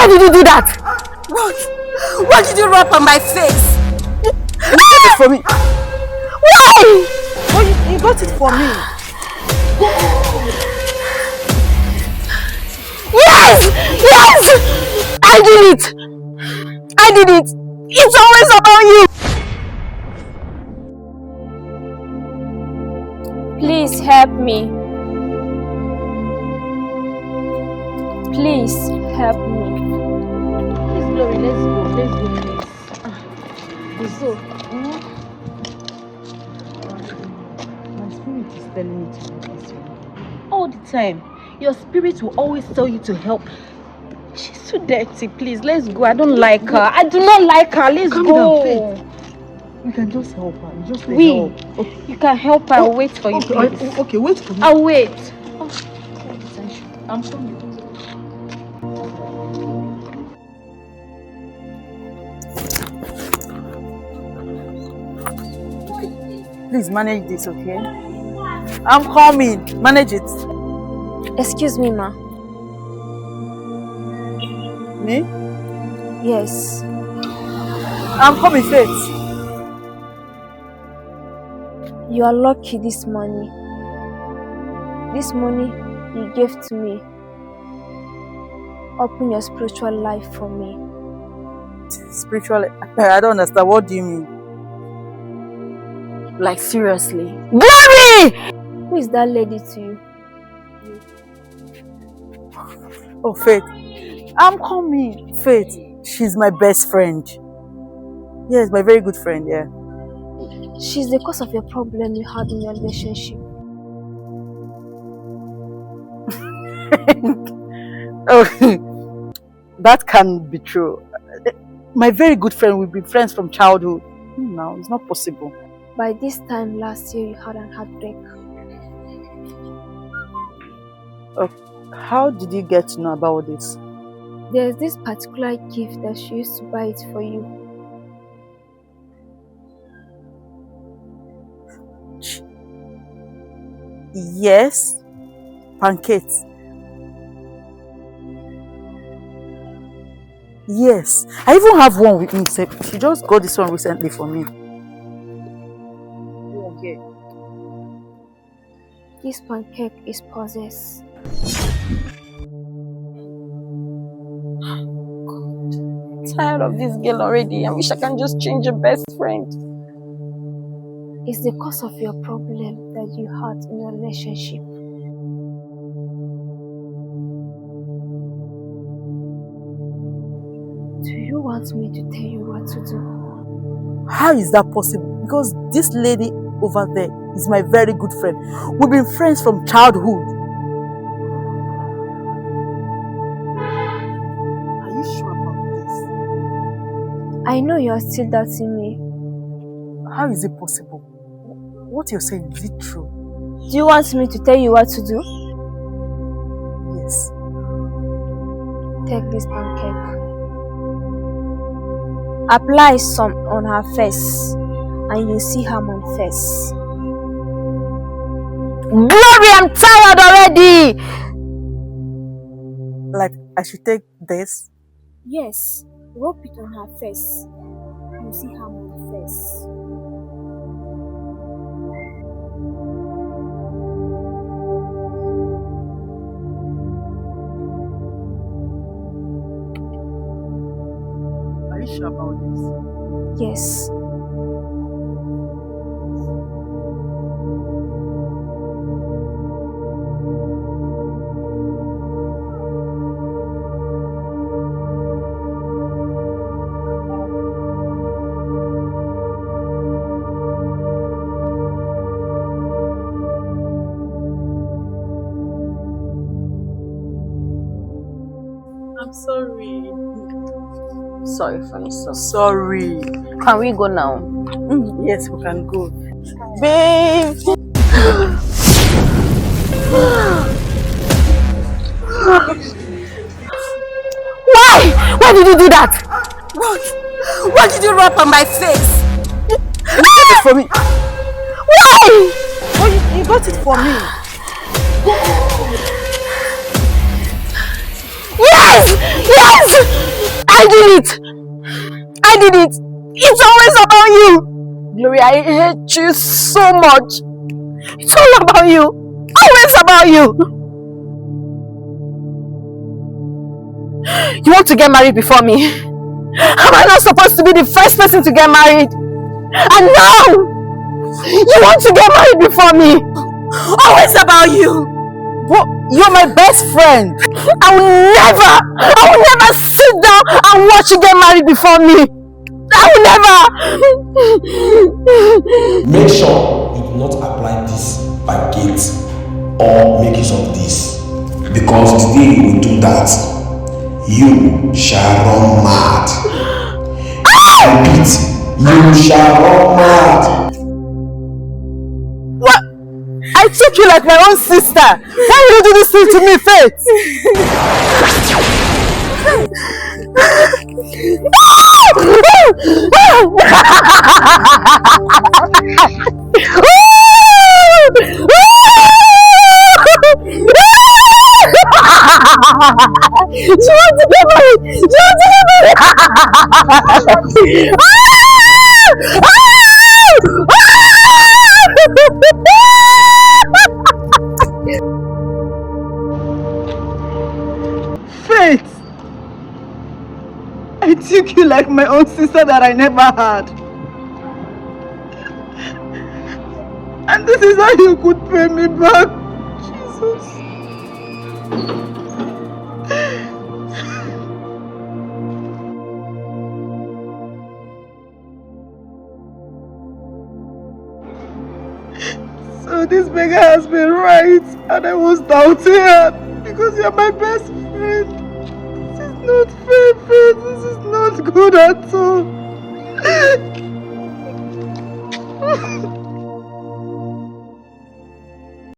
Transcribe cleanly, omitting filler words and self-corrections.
did you do that? What? Why did you rub on my face? You got it for me. Why? Oh, you got it for me. Yes! Yes! I did it! I did it! It's always about you! Please help me. Please help me. Please, Glory, let's go. Let's go, please. So, my spirit is telling me to do this one. All the time. Your spirit will always tell you to help. She's too dirty. Please, let's go. I don't like her. I do not like her. Let's Calm go. down, Faith. We can just help her. You just need help. Okay. You can help her. I'll wait for you, please. Okay, wait for me. I'll wait. I'm coming. Please manage this, okay? I'm coming. Manage it. Excuse me, ma. Me? Yes. I'm coming, Faith. You are lucky this money. This money you gave to me. Open your spiritual life for me. Spiritual? I don't understand. What do you mean? Like seriously. Glory! Who is that lady to you? Oh, Faith. I'm coming. Faith, she's my best friend. Yes, my very good friend, yeah. She's the cause of your problem you had in your relationship. Oh, that can be true. My very good friend, we've been friends from childhood. No, it's not possible. By this time last year, you had an heartbreak. Oh, how did you get to know about this? There's this particular gift that she used to buy it for you. Yes, Pancake. Yes, I even have one with me. She just got this one recently for me. Okay. This Pancake is possessed. God, I'm tired of this girl already. I wish I can just change your best friend. It's the cause of your problem that you had in your relationship. Do you want me to tell you what to do? How is that possible? Because this lady over there is my very good friend. We've been friends from childhood. Are you sure about this? I know you are still doubting me. How is it possible? What you're saying, is it true? Do you want me to tell you what to do? Yes. Take this Pancake. Apply some on her face and you'll see her manifest. Glory, I'm tired already! Like, I should take this? Yes, rub it on her face. You'll see her manifest. Are you sure about this? Yes. I'm sorry. Sorry, funny so. Sorry. Can we go now? Yes, we can go. Babe! Why? Why did you do that? What? Why did you rub on my face? You got it for me. Why? Oh, you got it for me. Yes! Yes! I did it! I did it! It's always about you! Gloria, I hate you so much. It's all about you. Always about you. You want to get married before me? Am I not supposed to be the first person to get married? And now, you want to get married before me? Always about you. But you're my best friend. I will never sit down and watch you get married before me. I will never. Make sure you do not apply this pancake or make use of this, because the day you will do that, you shall run mad. I repeat, you shall run mad. What? I took you like my own sister. Why will you do this thing to me, Faith? She wants to get married. She wants to get married. Faith! I took you like my own sister that I never had. And this is how you could pay me back. Jesus. So this beggar has been right, and I was doubting her because you're my best friend. This is not fair, Faith. This is not good at all.